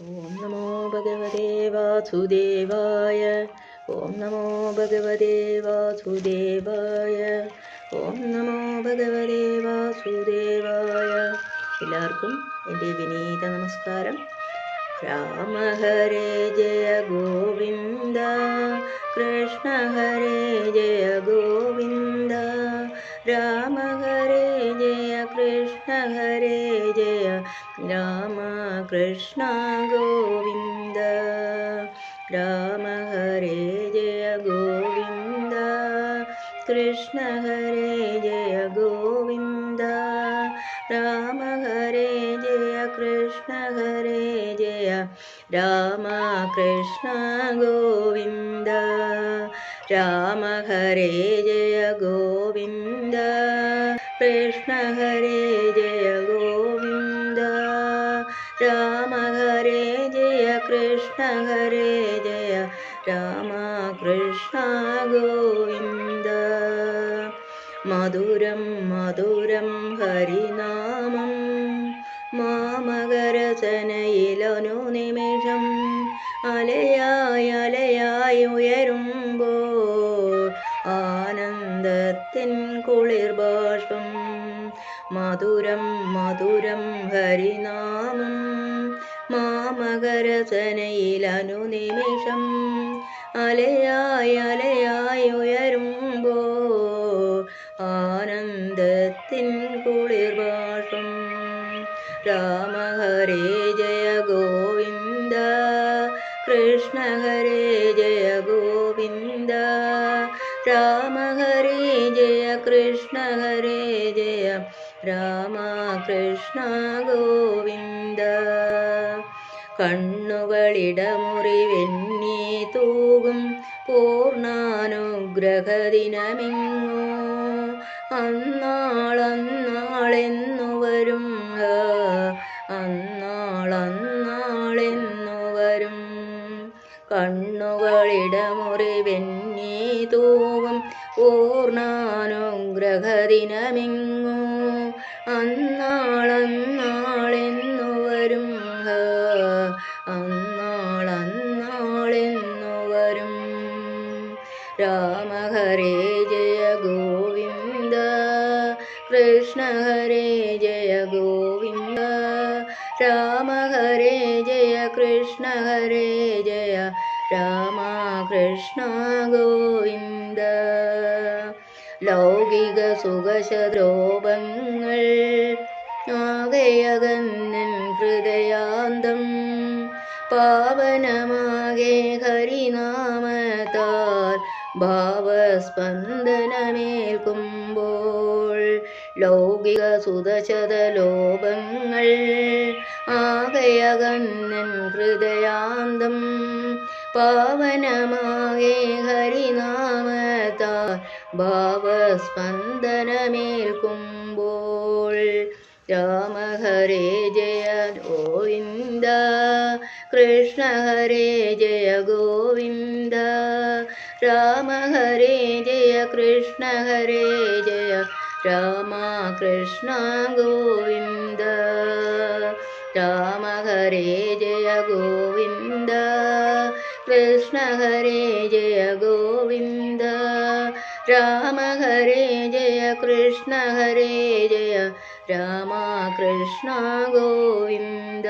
ഓം നമോ ഭഗവതേ വാസുദേവായ. ഓം നമോ ഭഗവതേ വാസുദേവായ. ഓം നമോ ഭഗവതേ വാസുദേവായ. എല്ലാവർക്കും എൻ്റെ വിനീത നമസ്കാരം. രാമ ഹരേ ജയ ഗോവിന്ദ, കൃഷ്ണ ഹരേ ജയ ഗോവിന്ദ, രാമ ഹരേ ജയ കൃഷ്ണ ഹരേ ജയ രാമ കൃഷ്ണ ഗോവിന്ദ. രാമ ഹരേ ജയ ഗോവിന്ദ, കൃഷ്ണ ഹരേ ജയ ഗോവിന്ദ, രാമ ഹരേ ജയ കൃഷ്ണ ഹരേ ജയ രാമ കൃഷ്ണ ഗോവിന്ദ. രാമ ഹരേ ജയ ഗോവിന്ദ, കൃഷ്ണ ഹരേ ജയ ഗോവിന്ദ, രാമ ഹരേ ജയ കൃഷ്ണ ഹരേ ജയ രാമ കൃഷ്ണ ഗോവിന്ദ. മധുരം മധുരം ഹരിനാമം മാമകരചനയിലൊരു നിമിഷം അലയായി അലയായി ഉയരുമ്പോൾ ആനന്ദത്തിൻ കുളിർബാഷ്പം. മധുരം മധുരം ഹരിനാമം മാമകരചനയിലൊരു നിമിഷം അലയായി അലയായി ഉയരുമ്പോൾ ആനന്ദത്തിൻ കുളിർബാഷ്പം. രാമ ഹരേ ജയ ഗോവിന്ദ, കൃഷ്ണ ഹരേ ജയ ഗോവിന്ദ, രാമ ഹരേ ജയ കൃഷ്ണ ഹരേ ജയ രാമ കൃഷ്ണ ഗോവിന്ദ. കണ്ണുകളിടമുറിവെന്നീ തൂകും പൂർണ്ണാനുഗ്രഹദിനമിങ്ങോ അന്നാളെന്നു വരും, അന്നാളെന്നു വരും. കണ്ണുകളിടമുറിവെന്നീ തൂകും പൂർണ്ണാനുഗ്രഹദിനമിങ്ങോ അന്നാളെന്നു വരും, അന്നാളെന്നു വരും. രാമ ഹരേ ജയ ഗോവിന്ദ, കൃഷ്ണ ഹരേ ജയ ഗോവിന്ദ, രാമ ഹരേ ജയ കൃഷ്ണ ഹരേ ജയ രാമ കൃഷ്ണ ഗോവിന്ദ. ലൗകിക സുഖശലോഭങ്ങൾ ആകെയകന്നൻ ഹൃദയാന്തം പാവനമാകെ ഹരിനാമത്താൽ ഭാവസ്പന്ദനമേൽക്കുമ്പോൾ. ലൗകിക സുതശതലോഭങ്ങൾ ആകെയകന്നൻ ഹൃദയാന്തം പാവനമാകെ ഹരിനാമത്താൽ ഭാവസ്പന്ദനമേൽക്കുമ്പോൾ. രാമ ഹരേ ജയ ഗോവിന്ദ, കൃഷ്ണ ഹരേ ജയ ഗോവിന്ദ, രാമ ഹരേ ജയ കൃഷ്ണ ഹരേ ജയ രാമ കൃഷ്ണ ഗോവിന്ദ. രാമ ഹരേ ജയ ഗോവിന്ദ, കൃഷ്ണ ഹരേ ജയ ഗോവിന്ദ, രാമ ഹരേ ജയ കൃഷ്ണ ഹരേ ജയ രാമ കൃഷ്ണ ഗോവിന്ദ.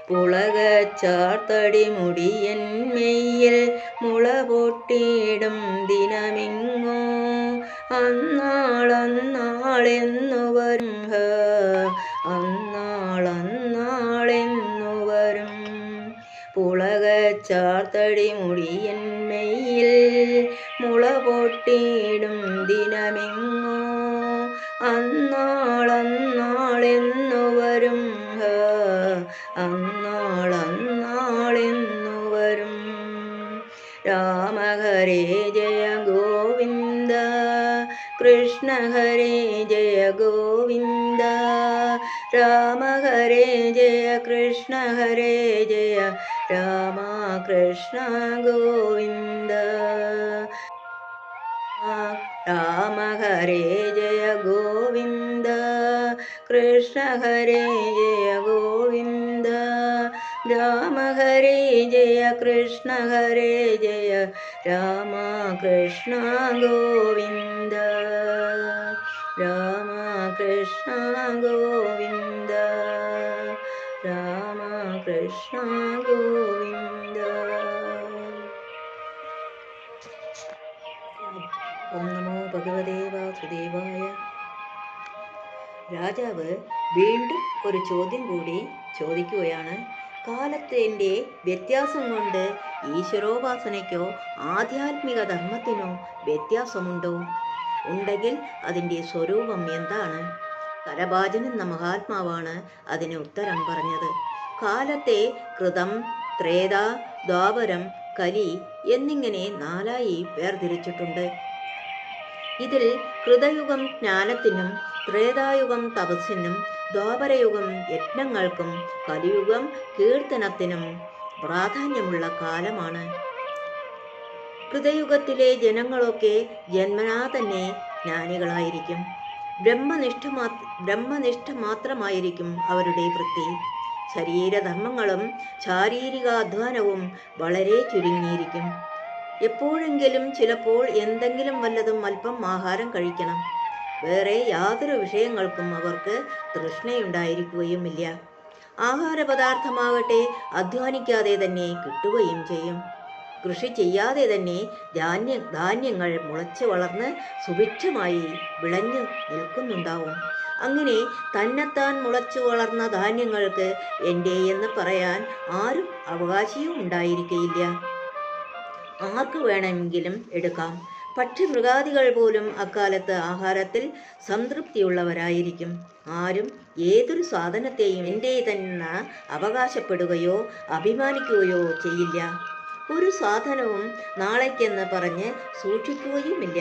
പുളകച്ചാർത്തടി മുടിയൻ മെയ്യിൽ മുള പൊട്ടിയിടും ദിനമിങ്ങോ അന്നാളെന്നു വരും, അന്നാളെന്നു വരും. പുളകച്ചാർത്തടി മുടിയൻ മെയ്യിൽ മുള പൊട്ടിയിടും ദിനമിങ്ങോ അന്നാളെന്നു വരും, അന്നാളെന്നു വരും. രാമ ഹരേ ജയ ഗോവിന്ദ, കൃഷ്ണ ഹരേ ജയ ഗോവിന്ദ, രാമ ഹരേ ജയ കൃഷ്ണ ഹരേ ജയ രാമ കൃഷ്ണ ഗോവിന്ദ. രാമ ഹരേ ജയ ഗോവിന്ദ, കൃഷ്ണ ഹരേ ജയ ഗോവിന്ദ, രാമ ഹരേ ജയ കൃഷ്ണ ഹരേ ജയ രാമ കൃഷ്ണ ഗോവിന്ദ രാമ കൃഷ്ണ ഗോവിന്ദ രാമ കൃഷ്ണ ഗോവിന്ദ. ഓം നമോ ഭഗവതേ വാസുദേവായ. രാജാവ് വീണ്ടും ഒരു ചോദ്യം കൂടി ചോദിക്കുകയാണ്. കാലത്തിൻ്റെ വ്യത്യാസം കൊണ്ട് ഈശ്വരോപാസനയ്ക്കോ ആധ്യാത്മിക ധർമ്മത്തിനോ വ്യത്യാസമുണ്ടോ? ഉണ്ടെങ്കിൽ അതിൻ്റെ സ്വരൂപം എന്താണ്? കരഭാജൻ എന്ന മഹാത്മാവാണ് അതിന് ഉത്തരം പറഞ്ഞത്. കാലത്തെ കൃതം, ത്രേത, ദ്വാപരം, കലി എന്നിങ്ങനെ 4ആയി വേർതിരിച്ചിട്ടുണ്ട്. ഇതിൽ കൃതയുഗം ജ്ഞാനത്തിനും, ത്രേതായുഗം തപസ്സിനും, ദ്വാപരയുഗം യജ്ഞങ്ങൾക്കും, കലിയുഗം കീർത്തനത്തിനും പ്രാധാന്യമുള്ള കാലമാണ്. കൃതയുഗത്തിലെ ജനങ്ങളൊക്കെ ജന്മനാ തന്നെ ജ്ഞാനികളായിരിക്കും. ബ്രഹ്മനിഷ്ഠ മാത്രമായിരിക്കും അവരുടെ വൃത്തി. ശരീരധർമ്മങ്ങളും ശാരീരികാധ്വാനവും വളരെ ചുരുങ്ങിയിരിക്കും. എപ്പോഴെങ്കിലും ചിലപ്പോൾ എന്തെങ്കിലും വല്ലതും അല്പം ആഹാരം കഴിക്കണം. വേറെ യാതൊരു വിഷയങ്ങൾക്കും അവർക്ക് തൃഷ്ണയുണ്ടായിരിക്കുകയുമില്ല. ആഹാരപദാർത്ഥമാകട്ടെ അധ്വാനിക്കാതെ തന്നെ കിട്ടുകയും ചെയ്യും. കൃഷി ചെയ്യാതെ തന്നെ ധാന്യങ്ങൾ മുളച്ച് വളർന്ന് സുഭിക്ഷമായി വിളഞ്ഞു നിൽക്കുന്നുണ്ടാവും. അങ്ങനെ തന്നെത്താൻ മുളച്ചു വളർന്ന ധാന്യങ്ങൾക്ക് എൻ്റെ എന്ന് പറയാൻ ആരും അവകാശവും ഉണ്ടായിരിക്കയില്ല. ആർക്ക് വേണമെങ്കിലും എടുക്കാം. പക്ഷി മൃഗാദികൾ പോലും അക്കാലത്ത് ആഹാരത്തിൽ സംതൃപ്തിയുള്ളവരായിരിക്കും. ആരും ഏതൊരു സാധനത്തെയും എൻ്റെ തന്നെ അവകാശപ്പെടുകയോ അഭിമാനിക്കുകയോ ചെയ്യില്ല. ഒരു സാധനവും നാളേക്കെന്ന് പറഞ്ഞ് സൂക്ഷിക്കുകയുമില്ല.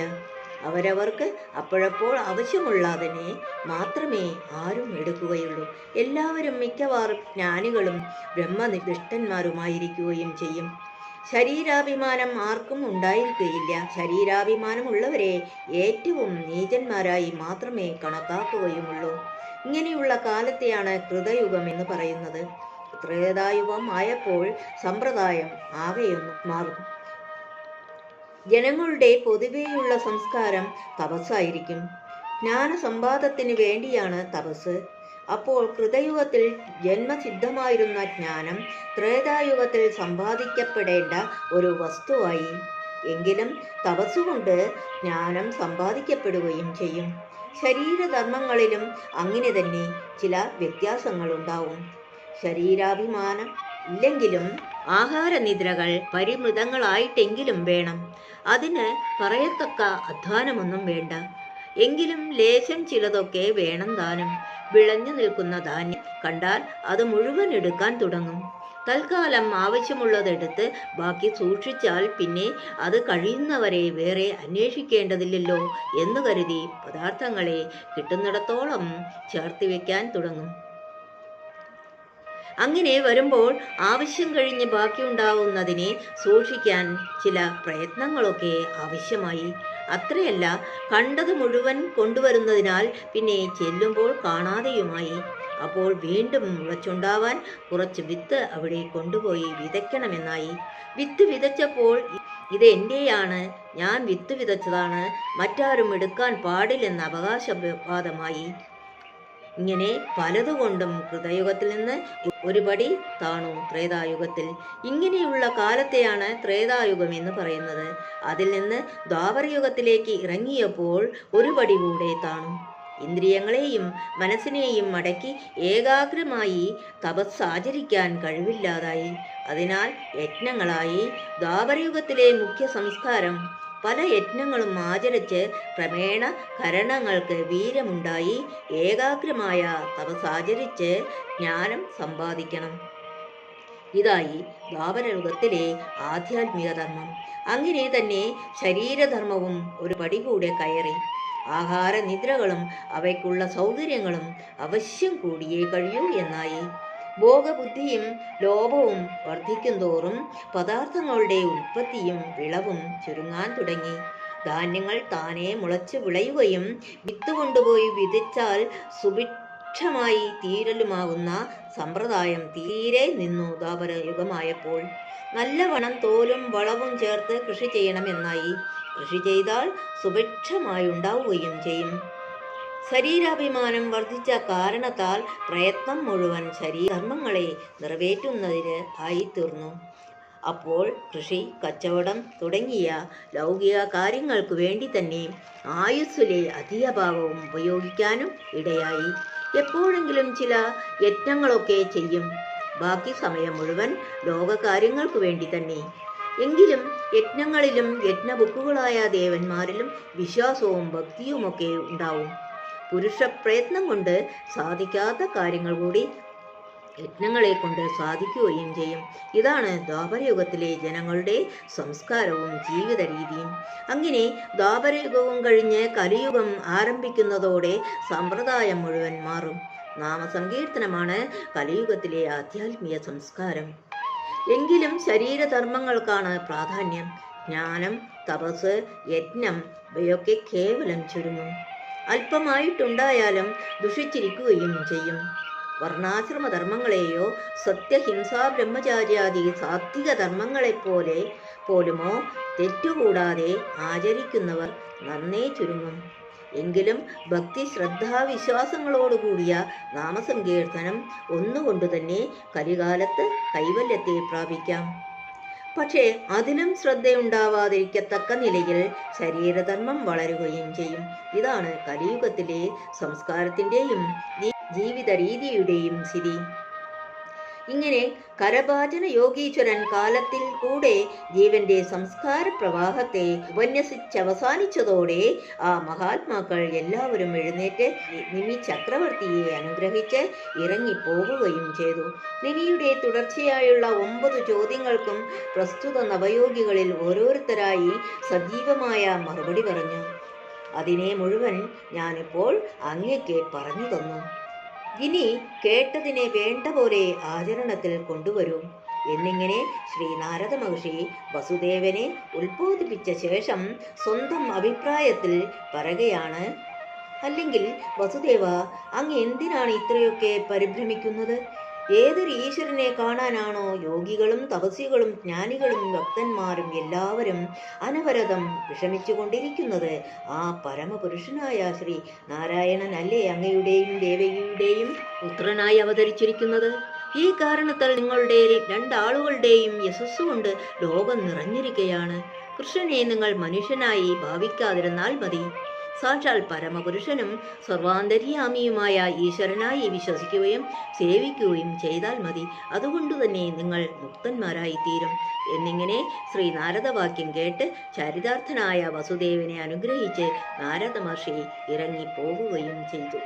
അവരവർക്ക് അപ്പോഴപ്പോൾ ആവശ്യമുള്ളതിനെ മാത്രമേ ആരും എടുക്കുകയുള്ളൂ. എല്ലാവരും മിക്കവാറും ജ്ഞാനികളും ബ്രഹ്മനിഷ്ഠന്മാരുമായിരിക്കുകയും ചെയ്യും. ശരീരാഭിമാനം ആർക്കും ഉണ്ടായിരിക്കുകയില്ല. ശരീരാഭിമാനമുള്ളവരെ ഏറ്റവും നീചന്മാരായി മാത്രമേ കണക്കാക്കുകയുമുള്ളൂ. ഇങ്ങനെയുള്ള കാലത്തെയാണ് കൃതയുഗം എന്ന് പറയുന്നത്. ത്രേതായുഗം ആയപ്പോൾ സമ്പ്രദായം ആകെയൊന്നു മാറും. ജനങ്ങളുടെ പൊതുവെയുള്ള സംസ്കാരം തപസ്സായിരിക്കും. ജ്ഞാനസമ്പാദത്തിന് വേണ്ടിയാണ് തപസ്. അപ്പോൾ കൃതയുഗത്തിൽ ജന്മസിദ്ധമായിരുന്ന ജ്ഞാനം ത്രേതായുഗത്തിൽ സമ്പാദിക്കപ്പെടേണ്ട ഒരു വസ്തുവായി. എങ്കിലും തപസ്സുകൊണ്ട് ജ്ഞാനം സമ്പാദിക്കപ്പെടുകയും ചെയ്യും. ശരീരധർമ്മങ്ങളിലും അങ്ങനെ തന്നെ ചില വ്യത്യാസങ്ങളുണ്ടാവും. ശരീരാഭിമാനം ഇല്ലെങ്കിലും ആഹാരനിദ്രകൾ പരിമൃതങ്ങളായിട്ടെങ്കിലും വേണം. അതിന് പറയത്തക്ക അധ്വാനമൊന്നും വേണ്ട. എങ്കിലും ലേശം ചിലതൊക്കെ വേണം താനും. വിളഞ്ഞു നിൽക്കുന്ന ധാന്യം കണ്ടാൽ അത് മുഴുവൻ എടുക്കാൻ തുടങ്ങും. തൽക്കാലം ആവശ്യമുള്ളതെടുത്ത് ബാക്കി സൂക്ഷിച്ചാൽ പിന്നെ അത് കഴിയുന്നവരെ വേറെ അന്വേഷിക്കേണ്ടതില്ലല്ലോ എന്ന് കരുതി പദാർത്ഥങ്ങളെ കിട്ടുന്നിടത്തോളം ചേർത്ത് വയ്ക്കാൻ തുടങ്ങും. അങ്ങനെ വരുമ്പോൾ ആവശ്യം കഴിഞ്ഞ് ബാക്കിയുണ്ടാവുന്നതിനെ സൂക്ഷിക്കാൻ ചില പ്രയത്നങ്ങളൊക്കെ ആവശ്യമായി. അത്രയല്ല, കണ്ടത് മുഴുവൻ കൊണ്ടുവരുന്നതിനാൽ പിന്നെ ചെല്ലുമ്പോൾ കാണാതെയുമായി. അപ്പോൾ വീണ്ടും മുളച്ചുണ്ടാവാൻ കുറച്ച് വിത്ത് അവിടെ കൊണ്ടുപോയി വിതയ്ക്കണമെന്നായി. വിത്ത് വിതച്ചപ്പോൾ ഇത് എൻ്റെയാണ്, ഞാൻ വിത്ത് വിതച്ചതാണ്, മറ്റാരും എടുക്കാൻ പാടില്ലെന്ന അവകാശവാദമായി. ഇങ്ങനെ പലതുകൊണ്ടും കൃതയുഗത്തിൽ നിന്ന് ഒരു പടി താണു ത്രേതായുഗത്തിൽ. ഇങ്ങനെയുള്ള കാലത്തെയാണ് ത്രേതായുഗം എന്ന് പറയുന്നത്. അതിൽ നിന്ന് ദ്വാപരയുഗത്തിലേക്ക് ഇറങ്ങിയപ്പോൾ ഒരു പടി കൂടെ താണു. ഇന്ദ്രിയങ്ങളെയും മനസ്സിനെയും അടക്കി ഏകാഗ്രമായി തപസ്സാചരിക്കാൻ കഴിവില്ലാതായി. അതിനാൽ യജ്ഞങ്ങളായി. ദ്വാപരയുഗത്തിലെ മുഖ്യ സംസ്കാരം പല യജ്ഞങ്ങളും ആചരിച്ച് ക്രമേണ കരണങ്ങൾക്ക് വീര്യമുണ്ടായി ഏകാഗ്രമായ തപസ്സാചരിച്ച് ജ്ഞാനം സമ്പാദിക്കണം. ഇതായി ദ്വാപരയുഗത്തിലെ ആധ്യാത്മിക ധർമ്മം. അങ്ങനെ തന്നെ ശരീരധർമ്മവും ഒരു പടി കൂടെ കയറി. ആഹാരനിദ്രകളും അവയ്ക്കുള്ള സൗകര്യങ്ങളും അവശ്യം കൂടിയേ കഴിയൂ എന്നായി. ഭോഗബുദ്ധിയും ലോഭവും വർദ്ധിക്കുന്തോറും പദാർത്ഥങ്ങളുടെ ഉൽപ്പത്തിയും വിളവും ചുരുങ്ങാൻ തുടങ്ങി. ധാന്യങ്ങൾ താനെ മുളച്ച് വിളയുകയും വിത്ത് കൊണ്ടുപോയി വിതച്ചാൽ സുഭിക്ഷമായി തീരലുമാകുന്ന സമ്പ്രദായം തീരെ നിന്നു ദ്വാപരയുഗമായപ്പോൾ. നല്ലവണ്ണം തോലും വളവും ചേർത്ത് കൃഷി ചെയ്യണമെന്നായി. കൃഷി ചെയ്താൽ സുഭിക്ഷമായി ഉണ്ടാവുകയും ചെയ്യും. ശരീരാഭിമാനം വർദ്ധിച്ച കാരണത്താൽ പ്രയത്നം മുഴുവൻ ശരീരധർമ്മങ്ങളെ നിറവേറ്റുന്നതിന് ആയിത്തീർന്നു. അപ്പോൾ കൃഷി, കച്ചവടം തുടങ്ങിയ ലൗകിക കാര്യങ്ങൾക്കു വേണ്ടി തന്നെ ആയുസ്സിലെ അധിക ഭാഗവും ഉപയോഗിക്കാനും ഇടയായി. എപ്പോഴെങ്കിലും ചില യജ്ഞങ്ങളൊക്കെ ചെയ്യും. ബാക്കി സമയം മുഴുവൻ ലോകകാര്യങ്ങൾക്കു വേണ്ടി തന്നെ. എങ്കിലും യജ്ഞങ്ങളിലും യജ്ഞബുക്കുകളായ ദേവന്മാരിലും വിശ്വാസവും ഭക്തിയുമൊക്കെ ഉണ്ടാവും. പുരുഷ പ്രയത്നം കൊണ്ട് സാധിക്കാത്ത കാര്യങ്ങൾ കൂടി യജ്ഞങ്ങളെ കൊണ്ട് സാധിക്കുകയും ചെയ്യും. ഇതാണ് ദ്വാപരയുഗത്തിലെ ജനങ്ങളുടെ സംസ്കാരവും ജീവിത രീതിയും. അങ്ങനെ ദ്വാപരയുഗവും കഴിഞ്ഞ് കലിയുഗം ആരംഭിക്കുന്നതോടെ സമ്പ്രദായം മുഴുവൻ മാറും. നാമസങ്കീർത്തനമാണ് കലിയുഗത്തിലെ ആധ്യാത്മിക സംസ്കാരം. എങ്കിലും ശരീരധർമ്മങ്ങൾക്കാണ് പ്രാധാന്യം. ജ്ഞാനം, തപസ്, യജ്ഞം ഇവയൊക്കെ കേവലം ചുരുങ്ങും. അല്പമായിട്ടുണ്ടായാലും ദുഷിച്ചിരിക്കുകയും ചെയ്യും. വർണ്ണാശ്രമ ധർമ്മങ്ങളെയോ സത്യഹിംസാ ബ്രഹ്മചാര്യാദി സാത്വിക ധർമ്മങ്ങളെപ്പോലെ പോലുമോ തെറ്റുകൂടാതെ ആചരിക്കുന്നവർ നന്നേ ചുരുങ്ങും. എങ്കിലും ഭക്തി, ശ്രദ്ധാവിശ്വാസങ്ങളോടുകൂടിയ നാമസങ്കീർത്തനം ഒന്നുകൊണ്ടു തന്നെ കലികാലത്ത് കൈവല്യത്തെ പ്രാപിക്കാം. പക്ഷേ അതിലും ശ്രദ്ധയുണ്ടാവാതിരിക്കത്തക്ക നിലയിൽ ശരീരധർമ്മം വളരുകയും ചെയ്യും. ഇതാണ് കലിയുഗത്തിലെ സംസ്കാരത്തിൻ്റെയും ജീവിത രീതിയുടെയും സ്ഥിതി. ഇങ്ങനെ കരഭാജന യോഗീശ്വരൻ കാലത്തിൽ കൂടെ ജീവന്റെ സംസ്കാര പ്രവാഹത്തെ ഉപന്യസിച്ചവസാനിച്ചതോടെ ആ മഹാത്മാക്കൾ എല്ലാവരും എഴുന്നേറ്റ് നിമി ചക്രവർത്തിയെ അനുഗ്രഹിച്ച് ഇറങ്ങിപ്പോവുകയും ചെയ്തു. നിമിയുടെ തുടർച്ചയായുള്ള 9 ചോദ്യങ്ങൾക്കും പ്രസ്തുത നവയോഗികളിൽ ഓരോരുത്തരായി സജീവമായ മറുപടി പറഞ്ഞു. അതിനെ മുഴുവൻ ഞാനിപ്പോൾ അങ്ങേക്ക് പറഞ്ഞു തന്നു. ഇനി കേട്ടതിനെ വേണ്ട പോലെ ആചരണത്തിൽ കൊണ്ടുവരൂ എന്നിങ്ങനെ ശ്രീ നാരദ മഹർഷി വസുദേവനെ ഉത്ബോധിപ്പിച്ച ശേഷം സ്വന്തം അഭിപ്രായത്തിൽ പറയുകയാണ്. അല്ലെങ്കിൽ വസുദേവ, അങ്ങ് എന്തിനാണ് ഇത്രയൊക്കെ പരിഭ്രമിക്കുന്നത്? ഏതൊരു ഈശ്വരനെ കാണാനാണോ യോഗികളും തപസ്വികളും ജ്ഞാനികളും ഭക്തന്മാരും എല്ലാവരും അനവരതം വിഷമിച്ചു കൊണ്ടിരിക്കുന്നത്? ആ പരമപുരുഷനായ ശ്രീ നാരായണനല്ലേ അങ്ങയുടെയും ദേവകിയുടെയും പുത്രനായി അവതരിച്ചിരിക്കുന്നത്? ഈ കാരണത്താൽ നിങ്ങളുടെ 2 ആളുകളുടെയും യശസ്സുകൊണ്ട് ലോകം നിറഞ്ഞിരിക്കുകയാണ്. കൃഷ്ണനെ നിങ്ങൾ മനുഷ്യനായി ഭാവിക്കാതിരുന്നാൽ മതി. സാക്ഷാൽ പരമപുരുഷനും സർവാന്തര്യാമിയുമായ ഈശ്വരനായി വിശ്വസിക്കുകയും സേവിക്കുകയും ചെയ്താൽ മതി. അതുകൊണ്ടു തന്നെ നിങ്ങൾ മുക്തന്മാരായി തീരും എന്നിങ്ങനെ ശ്രീ നാരദവാക്യം കേട്ട് ചരിതാർത്ഥനായ വസുദേവനെ അനുഗ്രഹിച്ച് നാരദ മഹർഷി ഇറങ്ങിപ്പോവുകയും ചെയ്തു.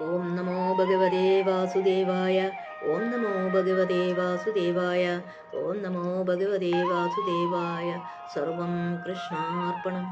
ഓം നമോ ഭഗവതേ വാസുദേവായ. ഓം നമോ ഭഗവതേ വാസുദേവായ. ഓം നമോ ഭഗവതേ വാസുദേവായ. സർവം കൃഷ്ണാർപ്പണം.